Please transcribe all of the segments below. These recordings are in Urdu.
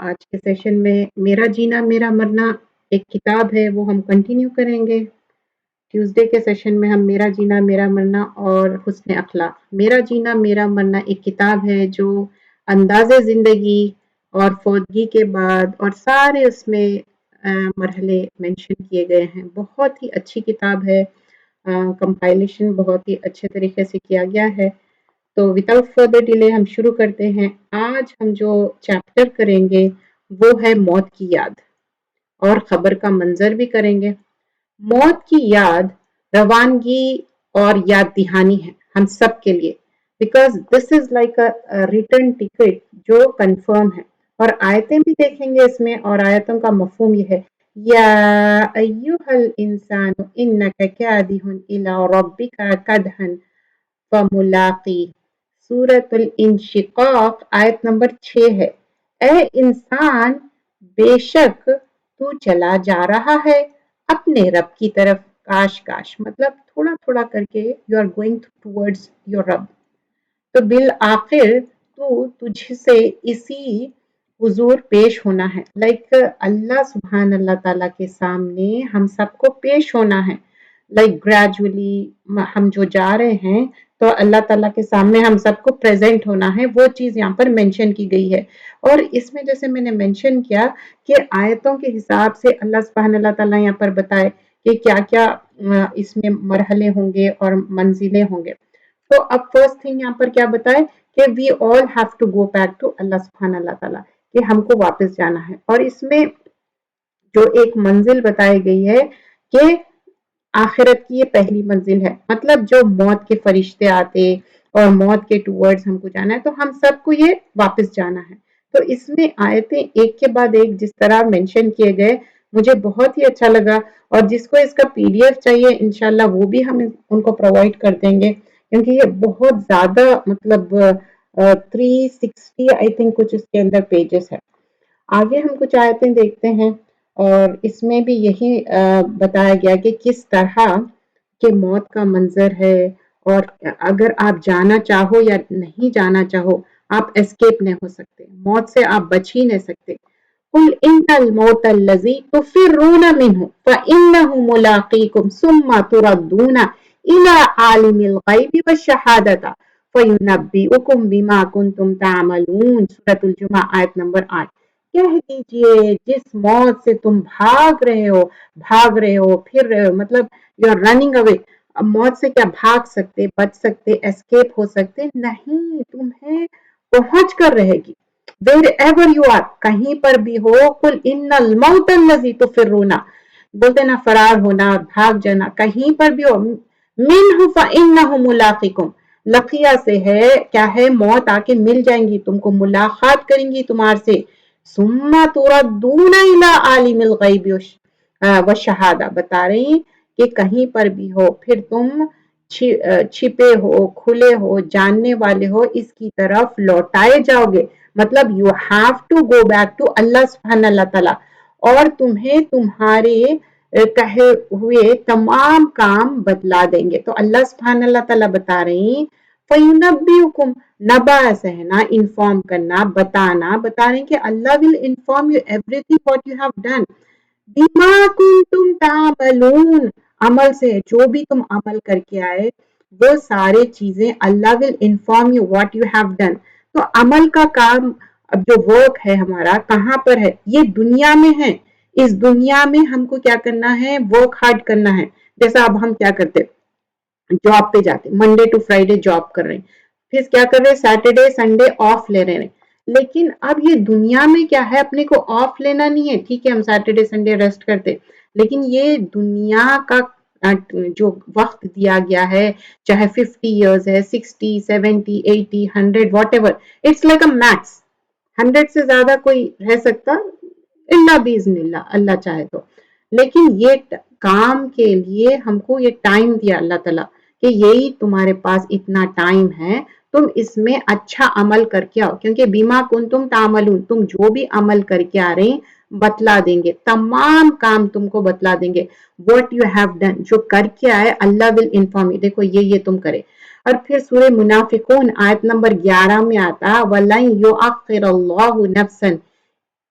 آج کے سیشن میں میرا جینا میرا مرنا ایک کتاب ہے، وہ ہم کنٹینیو کریں گے۔ ٹیوزڈے کے سیشن میں ہم میرا جینا میرا مرنا اور حسن اخلاق، میرا جینا میرا مرنا ایک کتاب ہے جو انداز زندگی اور فوتگی کے بعد اور سارے اس میں مرحلے مینشن کیے گئے ہیں۔ بہت ہی اچھی کتاب ہے، کمپائلیشن بہت ہی اچھے طریقے سے کیا گیا ہے۔ تو وداؤٹ فردر ڈیلے ہم شروع کرتے ہیں۔ آج ہم جو چیپٹر کریں گے وہ ہے موت کی یاد، اور خبر کا منظر بھی کریں گے۔ موت کی یاد روانگی اور یاد دہانی ہے ہم سب کے لیے، because this is like a return ticket جو کنفرم ہے۔ اور آیتیں بھی دیکھیں گے اس میں، اور آیتوں کا مفہوم یہ ہے، یا ایوہا الانسان انک کادح الی ربک کدحا فملاقی، سورۃ الانشقاق آیت نمبر 6 ہے۔ اے انسان، بے شک تو چلا جا رہا ہے اپنے رب کی طرف، کاش کاش مطلب تھوڑا تھوڑا کر کے you are going towards your رب، تو بالآخر تو تجھ سے اسی حضور پیش ہونا ہے۔ لائک اللہ سبحان اللہ تعالیٰ کے سامنے ہم سب کو پیش ہونا ہے۔ لائک گریجولی ہم جو جا رہے ہیں تو اللہ تعالیٰ کے سامنے ہم سب کو پریزنٹ ہونا ہے، وہ چیز یہاں پر مینشن کی گئی ہے۔ اور اس میں جیسے میں نے مینشن کیا کہ آیتوں کے حساب سے اللہ سبحانہ اللہ تعالیٰ یہاں پر بتائے کہ کیا کیا اس میں مرحلے ہوں گے اور منزلیں ہوں گے۔ تو اب فرسٹ تھنگ یہاں پر کیا بتائے کہ we all have to go back to اللہ سبحانہ اللہ تعالیٰ، کہ ہم کو واپس جانا ہے۔ اور اس میں جو ایک منزل بتائی گئی ہے کہ آخرت کی یہ پہلی منزل ہے، مطلب جو موت کے فرشتے آتے اور موت کے ٹورڈز ہم کو جانا ہے، تو ہم سب کو یہ واپس جانا ہے۔ تو اس میں آیتیں ایک کے بعد ایک جس طرح مینشن کیے گئے مجھے بہت ہی اچھا لگا، اور جس کو اس کا PDF چاہیے انشاءاللہ وہ بھی ہم ان کو پرووائڈ کر دیں گے، کیونکہ یہ بہت زیادہ مطلب 360 آئی تھنک کچھ اس کے اندر پیجز ہے۔ آگے ہم کچھ آیتیں دیکھتے ہیں، اور اس میں بھی یہی بتایا گیا کہ کس طرح کہ موت کا منظر ہے، اور اگر آپ جانا چاہو یا نہیں جانا چاہو آپ اسکیپ نہیں ہو سکتے، موت سے آپ بچ ہی نہیں سکتے۔ قُلْ إِنَّ الْمَوْتَ الَّذِي تُفِرُّونَ مِنْهُ فَإِنَّهُ مُلَاقِيكُمْ ثُمَّ تُرَدُّونَ إِلَىٰ عَالِمِ الْغَيْبِ وَالشَّهَادَةِ فَيُنَبِّئُكُم بِمَا كُنتُمْ تَعْمَلُونَ، سورۃ الجمعہ آیت نمبر 8۔ کہہ دیجئے جس موت سے تم بھاگ رہے ہو پھر رہے ہو، مطلب یو آر رننگ اوے، موت سے کیا بھاگ سکتے، بچ سکتے، اسکیپ ہو سکتے نہیں، تمہیں پہنچ کر رہے گی ویر ایور یو آر، کہیں پر بھی ہو۔ قل ان الموت الذی تفرون، بولتے نا فرار ہونا، بھاگ جانا، کہیں پر بھی ہو، منہ فانہ ملاقیکم، لقیہ سے ہے کیا ہے، موت آ کے مل جائیں گی تم کو، ملاقات کریں گی تمہار سے۔ ثم تردون الی عالم الغیب والشہادہ، بتا رہی کہ کہیں پر بھی ہو پھر تم چھپے ہو، کھلے ہو، جاننے والے ہو، اس کی طرف لوٹائے جاؤ گے۔ مطلب you have to go back to اللہ سبحانہ اللہ تعالیٰ، اور تمہیں تمہارے کہے ہوئے تمام کام بتلا دیں گے۔ تو اللہ سبحانہ اللہ تعالیٰ بتا رہی فَيُنَبِّئُكُمْ، نبا سے ہے نا انفارم کرنا، بتانا، بتا رہے ہیں کہ اللہ will inform you everything what you have done بِمَا كُنْتُمْ تَعْمَلُونَ، عمل سے جو بھی تم عمل کر کے آئے وہ سارے چیزیں اللہ will inform you what you have done۔ تو عمل کا کام اب جو ورک ہے ہمارا کہاں پر ہے، یہ دنیا میں ہے۔ اس دنیا میں ہم کو کیا کرنا ہے، ورک ہارڈ کرنا ہے۔ جیسا اب ہم کیا کرتے، جاب پہ جاتے، منڈے ٹو فرائیڈے جاب کر رہے ہیں، پھر کیا کر رہے، سیٹرڈے سنڈے آف لے رہے ہیں۔ لیکن اب یہ دنیا میں کیا ہے، اپنے کو آف لینا نہیں ہے، ٹھیک ہے ہم سیٹرڈے سنڈے ریسٹ کرتے، لیکن یہ دنیا کا جو وقت دیا گیا ہے، چاہے 50 ایئرز ہے، 60 70 80 100 whatever, it's like a max, 100 سے زیادہ کوئی رہ سکتا اللہ باذن اللہ، اللہ چاہے تو۔ لیکن یہ کام کے لیے ہم کو یہ ٹائم دیا اللہ تعالیٰ کہ یہی تمہارے پاس اتنا ٹائم ہے، تم اس میں اچھا عمل کر کے آؤ، کیونکہ بیما کنتم تعملون، تم جو بھی عمل کر کے آ رہے ہیں بتلا دیں گے، تمام کام تم کو بتلا دیں گے۔ what you have done، جو کر کے آئے اللہ will inform you، دیکھو یہ تم کرے۔ اور پھر سورہ منافقون آیت نمبر 11 میں آتا وَلَن يُؤَخِّرَ اللَّهُ نَفْسًا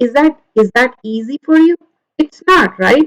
is that easy for you? It's not, right?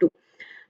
2।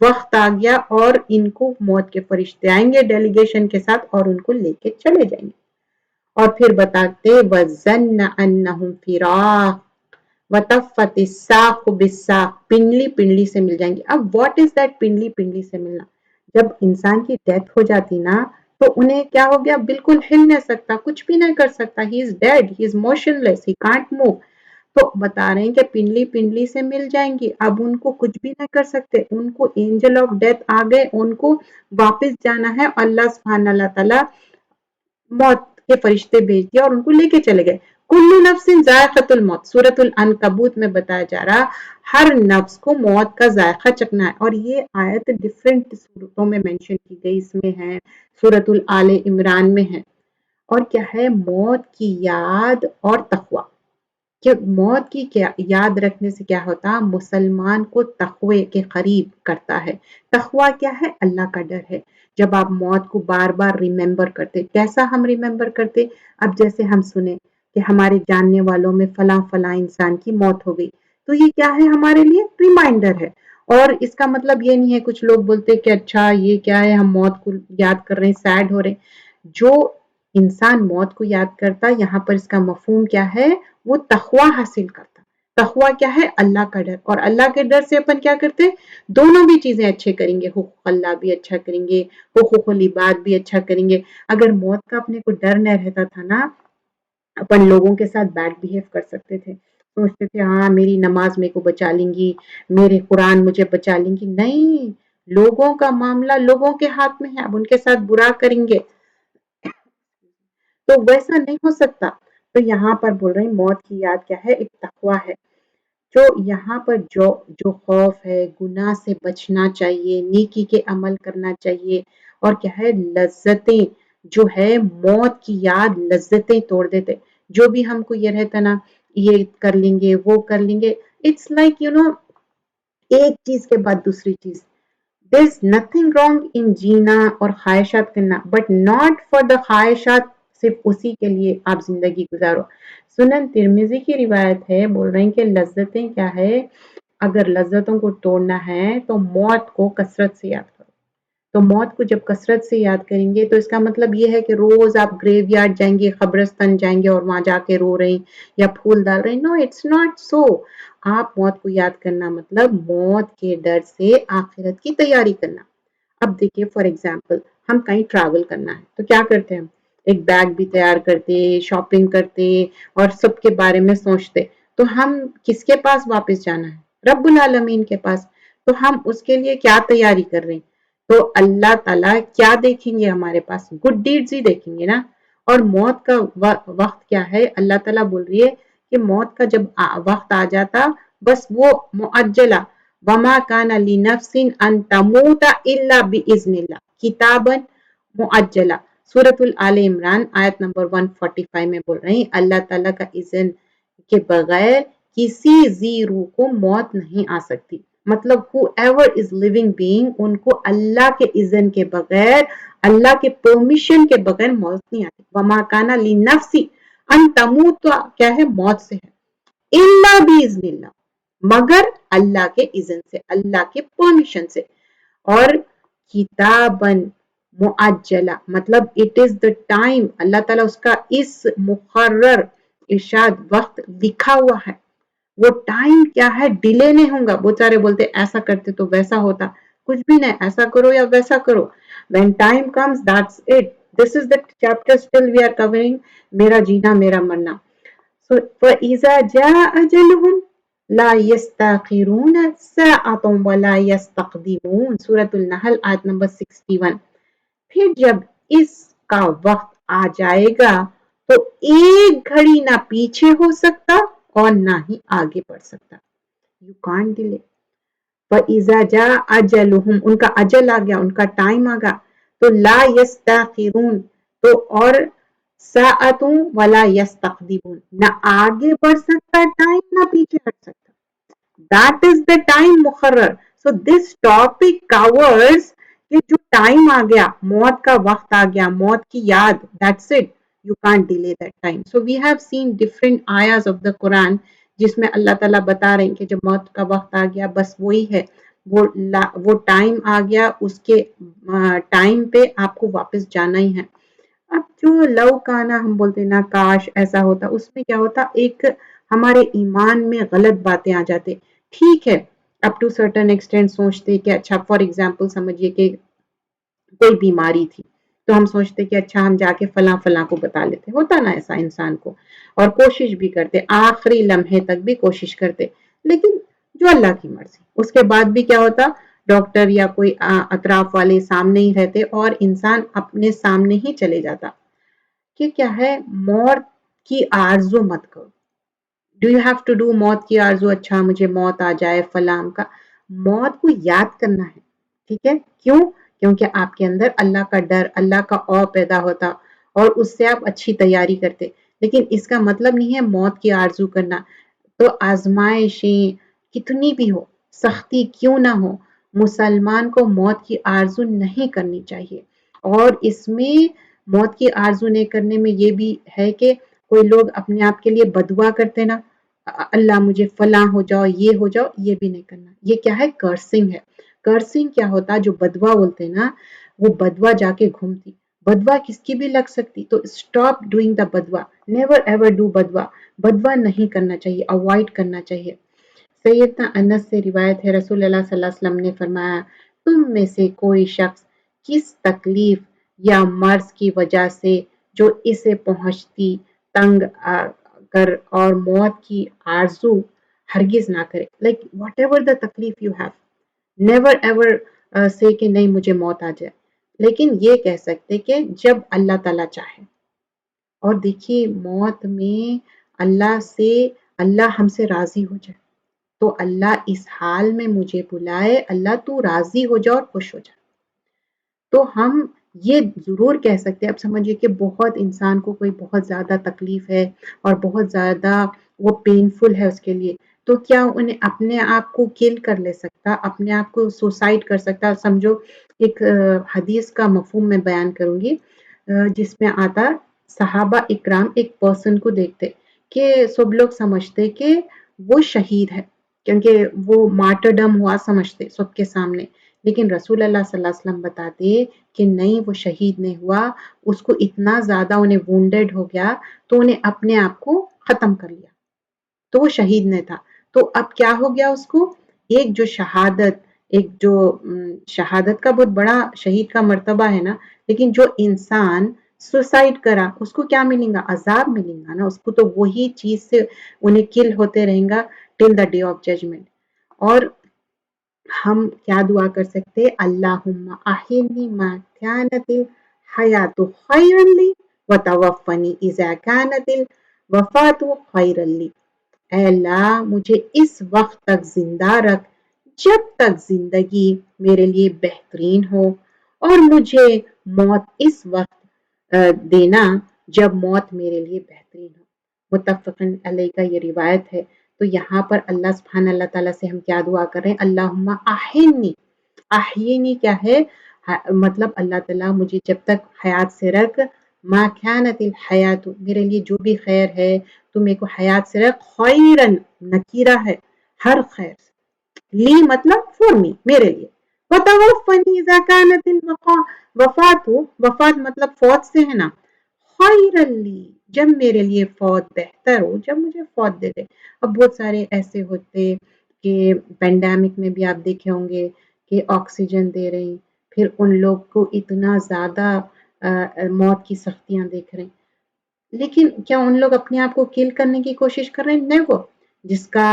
وقت آ گیا اور ان کو موت کے فرشتے آئیں گے ڈیلیگیشن کے ساتھ اور ان کو لے کے چلے جائیں گے. اور پھر بتاتے وَظَنَّ أَنَّهُمْ فِرَاقٌ وَتَفَّتِ السَّاقُ بِالسَّاقِ پنڈلی پنڈلی سے مل جائیں گے. اب واٹ از دیٹ پنڈلی پنڈلی سے ملنا؟ جب انسان کی ڈیتھ ہو جاتی نا تو انہیں کیا ہو گیا؟ بالکل ہل نہیں سکتا، کچھ بھی نہیں کر سکتا. He is dead, he is motionless, he can't move. تو بتا رہے ہیں کہ پنڈلی پنڈلی سے مل جائیں گی. اب ان کو کچھ بھی نہ کر سکتے، ان کو اینجل آف ڈیتھ آ گئے، ان کو واپس جانا ہے. اللہ سبحانہ اللہ تعالیٰ موت کے فرشتے بھیج دیا اور ان کو لے کے چلے گئے. کل نفس ذائقۃ الموت، سورۃ العنکبوت میں بتایا جا رہا ہر نفس کو موت کا ذائقہ چکھنا ہے. اور یہ آیت ڈفرینٹ صورتوں میں مینشن کی گئی، اس میں ہے سورۃ آل عمران میں ہے. اور کیا ہے؟ موت کی یاد اور تقوی. کہ موت کی یاد رکھنے سے کیا ہوتا؟ مسلمان کو تقوی کے قریب کرتا ہے. تقوی کیا ہے؟ اللہ کا ڈر ہے. جب آپ موت کو بار بار ریممبر کرتے، کیسا ہم ریممبر کرتے؟ اب جیسے ہم سنیں کہ ہمارے جاننے والوں میں فلاں فلاں انسان کی موت ہو گئی، تو یہ کیا ہے؟ ہمارے لیے ریمائنڈر ہے. اور اس کا مطلب یہ نہیں ہے کچھ لوگ بولتے کہ اچھا یہ کیا ہے، ہم موت کو یاد کر رہے ہیں، سیڈ ہو رہے ہیں. جو انسان موت کو یاد کرتا، یہاں پر اس کا مفہوم کیا ہے؟ وہ تقوی حاصل کرتا. تقوی کیا ہے؟ اللہ کا ڈر. اور اللہ کے ڈر سے اپن کیا کرتے؟ دونوں بھی چیزیں اچھے کریں گے. حقوق اللہ بھی اچھا کریں گے، حقوق العباد بھی اچھا کریں گے. اگر موت کا اپنے کو ڈر نہ رہتا تھا نا، اپن لوگوں کے ساتھ بیڈ بہیو کر سکتے تھے. سوچتے تھے ہاں میری نماز میرے کو بچا لیں گی، میرے قرآن مجھے بچا لیں گی. نہیں، لوگوں کا معاملہ لوگوں کے ہاتھ میں ہے. اب ان کے ساتھ برا کریں گے تو ویسا نہیں ہو سکتا. تو یہاں پر بول رہے ہیں موت کی یاد کیا ہے؟ ایک تقوی ہے. جو یہاں پر جو خوف ہے، گناہ سے بچنا چاہیے، نیکی کے عمل کرنا چاہیے. اور کیا ہے؟ لذتیں جو ہے، موت کی یاد لذتیں توڑ دیتے. جو بھی ہم کو یہ رہتا نا یہ کر لیں گے وہ کر لیں گے، اٹس لائک ایک چیز کے بعد دوسری چیز. There's nothing wrong in جینا اور خواہشات کرنا، but not for the خواہشات. صرف اسی کے لیے آپ زندگی گزارو. سنن ترمذی کی روایت ہے، بول رہے ہیں کہ لذتیں کیا ہے؟ اگر لذتوں کو توڑنا ہے تو موت کو کثرت سے یاد کرو. تو موت کو جب کثرت سے یاد کریں گے تو اس کا مطلب یہ ہے کہ روز آپ گریو یارڈ جائیں گے، قبرستان جائیں گے اور وہاں جا کے رو رہے ہیں یا پھول ڈال رہے ہیں. نو، اٹس ناٹ سو. آپ موت کو یاد کرنا مطلب موت کے ڈر سے آخرت کی تیاری کرنا. اب دیکھیے فار ایگزامپل ہم کہیں ٹریول کرنا ہے تو کیا کرتے ہیں؟ ہم ایک بیگ بھی تیار کرتے، شاپنگ کرتے اور سب کے بارے میں سوچتے. تو ہم کس کے پاس واپس جانا ہے؟ رب العالمین کے پاس. تو ہم اس کے لیے کیا تیاری کر رہے ہیں؟ تو اللہ تعالیٰ کیا دیکھیں گے؟ ہمارے پاس گڈ ڈیڈز ہی دیکھیں گے نا. اور موت کا وقت کیا ہے؟ اللہ تعالیٰ بول رہی ہے کہ موت کا جب وقت آ جاتا بس وہ معجلہ وما کان لنفس ان تموت الا باذن اللہ کتابا معجلہ. سورۃ آل عمران آیت نمبر 145 میں بول رہے ہیں اللہ تعالیٰ کا اذن کے بغیر کسی زی روح کو موت نہیں آ سکتی. مطلب whoever is living being ان کو اللہ کے اذن کے بغیر، اللہ کے پرمیشن کے بغیر موت نہیں آتی. وما کان لنفس ان تموت کیا ہے؟ موت سے ہے. الا باذن اللہ، مگر اللہ کے اذن سے، اللہ کے پرمیشن سے. اور کتابن معجلہ مطلب اٹ از دا ٹائم، اللہ تعالیٰ اس کا اس مقرر ارشاد وقت لکھا ہوا ہے. وہ ٹائم کیا ہے؟ ڈیلے نہیں ہوگا. بہت سارے بولتے ایسا کرتے تو ویسا ہوتا، کچھ بھی نہیں. ایسا کرو یا ویسا کرو، when time comes that's it. This is the chapter still we are covering، میرا جینا میرا مرنا. So فَإِذَا جَاءَ أَجَلُهُمْ لا يستاخرون ساعة ولا يستقدمون. سورۃ النحل آیت نمبر 61. پھر جب اس کا وقت آ جائے گا تو ایک گھڑی نہ پیچھے ہو سکتا اور نہ ہی آگے بڑھ سکتا. You can't delay. فَإِذَا جَاءَ أَجَلُهُمْ ان کا اجل آ گیا، ان کا ٹائم آ گیا. تو لا يستاخرون تو اور ساعتوں ولا یستقدمون نہ آگے بڑھ سکتا ٹائم نہ پیچھے ہٹ سکتا. That is the time مقرر. So this topic covers کہ جو ٹائم آ گیا، موت کا وقت آ گیا، موت کی یاد، that's it. You can't delay that time. So we have seen different ayahs of the Quran جس میں اللہ تعالیٰ بتا رہے ہیں کہ جب موت کا وقت آ گیا بس وہی ہے. وہ ٹائم آ گیا، اس کے ٹائم پہ آپ کو واپس جانا ہی ہے۔ اب جو لو کانا ہم بولتے ہیں نا، کاش ایسا ہوتا، اس میں کیا ہوتا، ایک ہمارے ایمان میں غلط باتیں آ جاتے۔ ٹھیک ہے، اپ ٹو سرٹن ایکسٹینٹ سوچتے کہ اچھا فار ایگزامپل سمجھیے کہ کوئی بیماری تھی، تو ہم سوچتے کہ اچھا ہم جا کے فلاں فلاں کو بتا لیتے، ہوتا نا ایسا انسان کو، اور کوشش بھی کرتے، آخری لمحے تک بھی کوشش کرتے، لیکن جو اللہ کی مرضی۔ اس کے بعد بھی کیا ہوتا، ڈاکٹر یا کوئی اطراف والے سامنے ہی رہتے اور انسان اپنے سامنے ہی چلے جاتا کہ کیا ہے، موت کی آرزو مت کرو۔ Do you have to do موت کی آرزو، اچھا مجھے موت آ جائے فلان کا، موت کو یاد کرنا ہے، ٹھیک ہے؟ کیوں؟ کیونکہ آپ کے اندر اللہ کا ڈر، اللہ کا او پیدا ہوتا اور اس سے آپ اچھی تیاری کرتے، لیکن اس کا مطلب نہیں ہے موت کی آرزو کرنا۔ تو آزمائشیں کتنی بھی ہو، سختی کیوں نہ ہو، مسلمان کو موت کی آرزو نہیں کرنی چاہیے۔ اور اس میں موت کی آرزو نہیں کرنے میں یہ بھی ہے کہ کوئی لوگ اپنے آپ کے لیے بدعا کرتے نا، اللہ مجھے فلاں ہو جاؤ، یہ ہو جاؤ، یہ بھی نہیں کرنا۔ یہ کیا ہے؟ کرسنگ ہے۔ کرسنگ کیا ہوتا، جو بدوا بولتے نا، وہ بدوا جا کے گھومتی، بدوا کس کی بھی لگ سکتی، تو اسٹاپ ڈوئنگ دا بدوا، نیور ایور ڈو بدوا، بدوا نہیں کرنا چاہیے، اوائڈ کرنا چاہیے۔ سیدنا انس سے روایت ہے، رسول اللہ صلی اللہ علیہ وسلم نے فرمایا، تم میں سے کوئی شخص کس تکلیف یا مرض کی وجہ سے جو اسے پہنچتی تنگ کر اور موت کی آرزو ہرگز نہ کرے، لائک واٹ ایور دا تکلیف یو ہیو، نیور ایور سے کہ نہیں مجھے موت آ جائے، لیکن یہ کہہ سکتے کہ جب اللہ تعالیٰ چاہے۔ اور دیکھیے موت میں اللہ ہم سے راضی ہو جائے، تو اللہ اس حال میں مجھے بلائے، اللہ تو راضی ہو جا اور خوش ہو جا، تو ہم یہ ضرور کہہ سکتے ہیں۔ اب سمجھیے کہ بہت انسان کو کوئی بہت زیادہ تکلیف ہے اور بہت زیادہ وہ پینفل ہے اس کے لیے، تو کیا انہیں اپنے آپ کو کل کر لے سکتا، اپنے آپ کو سوسائڈ کر سکتا؟ سمجھو ایک حدیث کا مفہوم میں بیان کروں گی، جس میں آتا صحابہ اکرام ایک پرسن کو دیکھتے کہ سب لوگ سمجھتے کہ وہ شہید ہے، کیونکہ وہ مارٹرڈم ہوا سمجھتے سب کے سامنے، لیکن رسول اللہ صلی اللہ علیہ وسلم بتاتے کہ نہیں، وہ شہید نہیں ہوا، اس کو اتنا زیادہ انہیں وونڈڈ ہو گیا تو انہیں اپنے آپ کو ختم کر لیا، تو وہ شہید نہیں تھا۔ تو اب کیا ہو گیا اس کو، ایک جو شہادت کا بہت بڑا شہید کا مرتبہ ہے نا، لیکن جو انسان سوسائڈ کرا اس کو کیا ملیں گا؟ عذاب ملیں گا نا، اس کو تو وہی چیز سے انہیں کل ہوتے رہیں گا ٹل دا ڈے آف ججمنٹ۔ اور ہم کیا دعا کر سکتے، اللہم احینی ما کانت الحیات خیرا لی وتوفنی اذا کانت الوفات خیرا لی، اے اللہ مجھے اس وقت تک زندہ رکھ جب تک زندگی میرے لیے بہترین ہو، اور مجھے موت اس وقت دینا جب موت میرے لیے بہترین ہو۔ متفقن علیہ کا یہ روایت ہے۔ تو یہاں پر اللہ سبحانہ اللہ تعالیٰ سے ہم کیا دعا کر رہے ہیں، اللہم احینی، احینی کیا ہے، مطلب اللہ تعالیٰ مجھے جب تک حیات سے رکھ، ما کانت الحیات، میرے لیے جو بھی خیر ہے تو میرے کو حیات سے رکھ، خیرن نکیرہ ہے، ہر خیر، لی مطلب فور می، میرے لیے، وتوفنی اذا کانت الوفات، وفات مطلب فوت سے ہے نا، خیرا لی، جب میرے لیے فوت بہتر ہو، جب مجھے فوت دے دے۔ اب بہت سارے ایسے ہوتے کہ پینڈیمک میں بھی آپ دیکھے ہوں گے کہ آکسیجن دے رہے ہیں، پھر ان لوگ کو اتنا زیادہ موت کی سختیاں دیکھ رہے ہیں، لیکن کیا ان لوگ اپنے آپ کو کل کرنے کی کوشش کر رہے ہیں؟ نیور۔ جس کا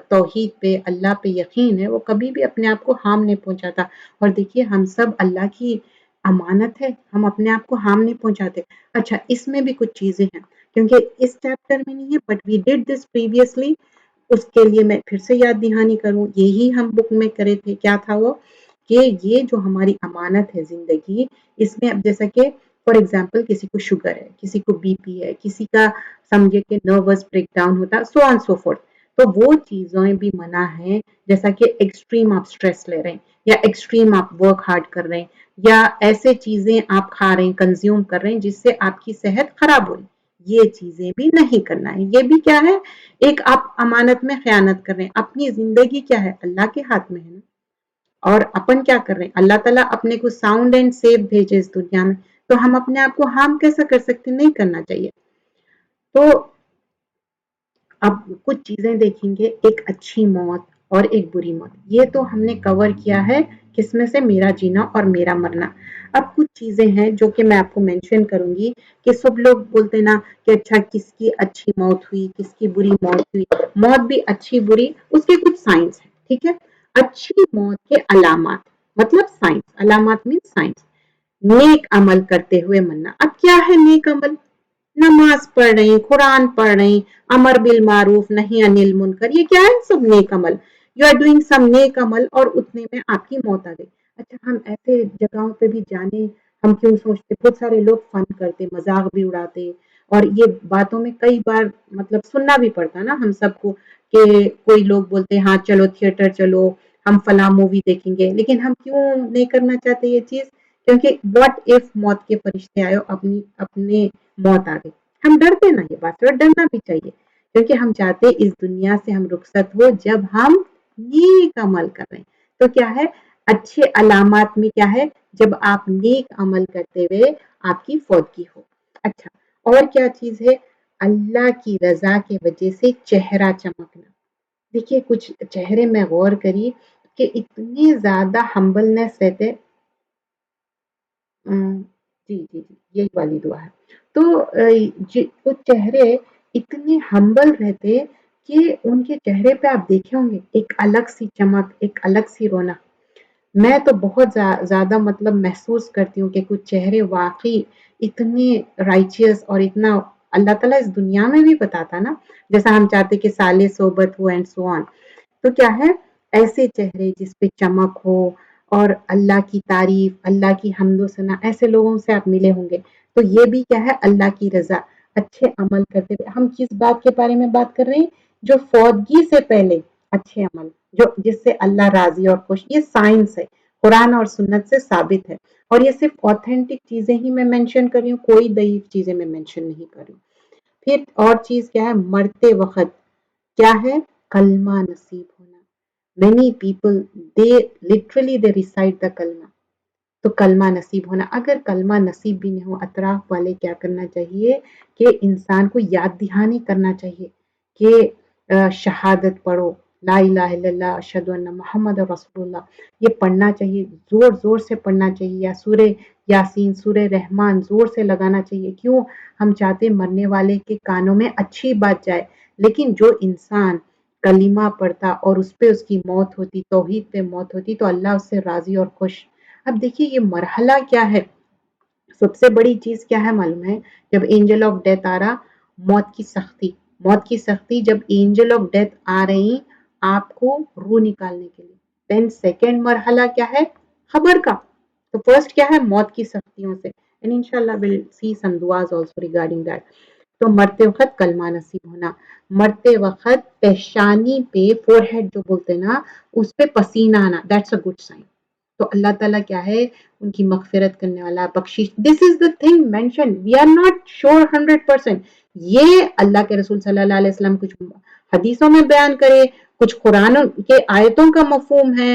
توحید پہ، اللہ پہ یقین ہے، وہ کبھی بھی اپنے آپ کو ہارم نہیں پہنچاتا۔ اور دیکھیے ہم سب اللہ کی امانت ہے، ہم اپنے آپ کو ہارم نہیں پہنچاتے۔ اچھا اس میں بھی کچھ چیزیں ہیں، کیونکہ اس چیپٹر میں نہیں ہے، but we did this previously, اس کے لیے میں پھر سے یاد دہانی کروں، یہی ہم بک میں کرے تھے، کیا تھا وہ، کہ یہ جو ہماری امانت ہے زندگی، اس میں اب جیسا کہ فار ایگزامپل کسی کو شوگر ہے، کسی کو بی پی ہے، کسی کا سمجھے کہ نروس بریک ڈاؤن ہوتا، سو آن سو فورتھ، تو وہ چیزیں بھی منع ہیں، جیسا کہ ایکسٹریم آپ سٹریس لے رہے ہیں، یا ایکسٹریم آپ ورک ہارڈ کر رہے ہیں، یا ایسے چیزیں آپ کھا رہے ہیں، کنزیوم کر رہے ہیں جس سے آپ کی صحت خراب ہوئی، یہ چیزیں بھی نہیں کرنا ہے۔ یہ بھی کیا ہے، ایک آپ امانت میں خیانت کر رہے ہیں۔ اپنی زندگی کیا ہے، اللہ کے ہاتھ میں ہے نا، اور اپن کیا کر رہے ہیں؟ اللہ تعالیٰ اپنے کو ساؤنڈ اینڈ سیف بھیجے اس دنیا میں، تو ہم اپنے آپ کو ہارم کیسا کر سکتے؟ نہیں کرنا چاہیے۔ تو اب کچھ چیزیں دیکھیں گے، ایک اچھی موت اور ایک بری موت، یہ تو ہم نے کور کیا ہے کس میں سے؟ میرا جینا اور میرا مرنا۔ اب کچھ چیزیں ہیں جو کہ میں آپ کو مینشن کروں گی کہ سب لوگ بولتے نا کہ اچھا کس کی اچھی موت ہوئی، کس کی بری موت ہوئی۔ موت بھی اچھی بری، اس کے کچھ سائنس ہیں، ٹھیک ہے؟ اچھی موت کے علامات، مطلب سائنس، علامات مین سائنس۔ نیک عمل کرتے ہوئے مرنا۔ اب کیا ہے نیک عمل؟ نماز پڑھ رہی، قرآن پڑھ رہی، امر بالمعروف نہیں انل منکر، یہ کیا ہے؟ سب نیک عمل۔ یو آر ڈوئنگ سم نیک عمل اور اتنے میں آپ کی موت آ گئی۔ اچھا ہم ایسے جگہوں پہ بھی جانے، ہم کیوں سوچتے؟ بہت سارے لوگ فن کرتے، مذاق بھی اڑاتے، اور یہ باتوں میں کئی بار مطلب سننا بھی پڑتا نا ہم سب کو، کہ کوئی لوگ بولتے ہاں چلو تھیٹر چلو، ہم فلاں مووی دیکھیں گے، لیکن ہم کیوں نہیں کرنا چاہتے یہ چیز؟ کیونکہ واٹ اف موت کے فرشتے آئے اپنے موت آ گئی، ہم ڈرتے نا، یہ بات اور ڈرنا بھی چاہیے، کیونکہ ہم چاہتے اس دنیا سے ہم رخصت ہو جب ہم نیک عمل کر رہے ہیں۔ تو کیا ہے اچھے علامات میں؟ کیا ہے؟ جب آپ نیک عمل کرتے ہوئے آپ کی فوتگی ہو۔ اچھا اور کیا چیز ہے؟ اللہ کی رضا کی وجہ سے چہرہ چمکنا۔ دیکھیے کچھ چہرے میں غور کری کہ اتنی زیادہ ہمبلنس رہتے، جی جی جی یہی والی دعا ہے۔ تو کچھ چہرے اتنے ہمبل رہتے کہ ان کے چہرے پہ آپ دیکھے ہوں گے ایک الگ سی چمک، ایک الگ سی رونق۔ میں تو بہت زیادہ مطلب محسوس کرتی ہوں کہ کچھ چہرے واقعی اتنے رائچیس اور اتنا اللہ تعالیٰ اس دنیا میں بھی بتاتا نا، جیسا ہم چاہتے کہ صالح صحبت ہو اینڈ سو آن۔ تو کیا ہے ایسے چہرے جس پہ چمک ہو اور اللہ کی تعریف، اللہ کی حمد و ثنا، ایسے لوگوں سے آپ ملے ہوں گے۔ تو یہ بھی کیا ہے؟ اللہ کی رضا، اچھے عمل کرتے ہوئے۔ ہم کس بات کے بارے میں بات کر رہے ہیں؟ جو فوتگی سے پہلے اچھے عمل، جو جس سے اللہ راضی اور خوش، یہ سائنس ہے، قرآن اور سنت سے ثابت ہے، اور یہ صرف اوتھینٹک چیزیں ہی میں مینشن کر رہی ہوں، کوئی ضعیف چیزیں میں مینشن نہیں کر رہی ہوں۔ پھر اور چیز کیا ہے؟ مرتے وقت کیا ہے؟ کلمہ نصیب ہونا۔ many people they literally they recite the کلمہ، تو کلمہ نصیب ہونا۔ اگر کلمہ نصیب بھی نہیں ہو، اطراف والے کیا کرنا چاہیے کہ انسان کو یاد دہانی کرنا چاہیے کہ شہادت پڑھو، لا الہ الا اللہ اشہد ان محمد رسول اللہ، یہ پڑھنا چاہیے، زور زور سے پڑھنا چاہیے، یا سورہ یاسین، سورہ رحمان زور سے لگانا چاہیے۔ کیوں؟ ہم چاہتے مرنے والے کے کانوں میں اچھی بات جائے، لیکن جو انسان کلمہ پڑھتا اور اس پہ اس کی موت ہوتی، توحید پہ موت ہوتی، تو اللہ اس سے راضی اور خوش۔ اب دیکھیے یہ مرحلہ کیا ہے؟ سب سے بڑی چیز کیا ہے معلوم ہے؟ جب اینجل آف ڈیتھ آ رہا، موت کی سختی، موت کی سختی جب اینجل آف ڈیتھ آ رہی آپ کو روح نکالنے کے لیے، دین سیکنڈ مرحلہ کیا ہے؟ خبر کا۔ تو فرسٹ کیا ہے؟ موت کی سختیوں سے، and inshallah we'll see some duas also regarding that۔ تو مرتے وقت کلمہ نصیب ہونا، مرتے وقت پیشانی پہ، فور ہیڈ جو بولتے نا، اس پہ پسینہ آنا، دیٹس اے گڈ سائن۔ تو اللہ تعالیٰ کیا ہے؟ ان کی مغفرت کرنے والا، بخشش۔ This is the thing mention, we are not sure 100%۔ یہ اللہ کے رسول صلی اللہ علیہ وسلم کچھ حدیثوں میں بیان کرے، کچھ قرآن کے آیتوں کا مفہوم ہے،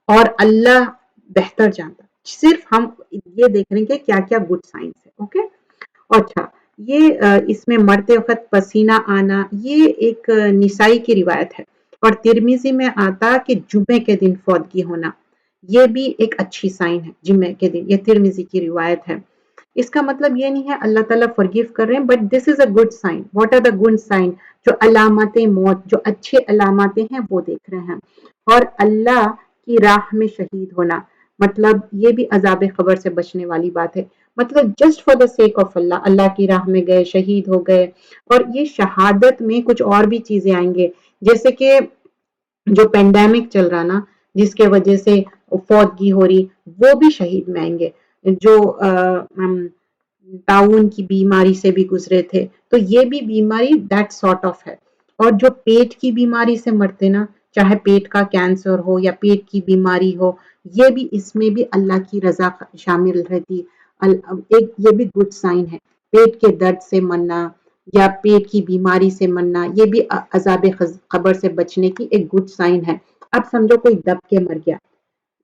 اور اللہ بہتر جانتا۔ صرف ہم یہ دیکھ رہے ہیں کہ کیا کیا گڈ سائنس ہے، اوکے۔ اچھا یہ اس میں مرتے وقت پسینہ آنا، یہ ایک نسائی کی روایت ہے، اور ترمذی میں آتا کہ جمعے کے دن فوتگی ہونا، یہ بھی ایک اچھی سائن ہے، جمعے کے دن، یہ ترمذی کی روایت ہے۔ اس کا مطلب یہ نہیں ہے اللہ تعالیٰ فرگیو کر رہے ہیں، but this is a good sign. What are the good sign? جو علامات موت، جو اچھے علاماتیں ہیں وہ دیکھ رہے ہیں۔ اور اللہ کی راہ میں شہید ہونا، مطلب یہ بھی عذاب قبر سے بچنے والی بات ہے، مطلب just for the sake of اللہ، اللہ کی راہ میں گئے، شہید ہو گئے۔ اور یہ شہادت میں کچھ اور بھی چیزیں آئیں گے، جیسے کہ جو پینڈیمک چل رہا نا، جس کے وجہ سے فوتگی ہو رہی، وہ بھی شہید میں آئیں گے۔ جو تعاون کی بیماری سے بھی گزرے تھے، تو یہ بھی بیماری دیٹ سارٹ آف ہے۔ اور جو پیٹ کی بیماری سے مرتے نا، چاہے پیٹ کا کینسر ہو یا پیٹ کی بیماری ہو، یہ بھی اس میں بھی اللہ کی رضا شامل رہتی۔ ایک یہ بھی گڈ سائن ہے، پیٹ کے درد سے مرنا یا پیٹ کی بیماری سے مرنا، یہ بھی عذاب قبر سے بچنے کی ایک گڈ سائن ہے۔ اب سمجھو کوئی دب کے مر گیا،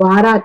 12,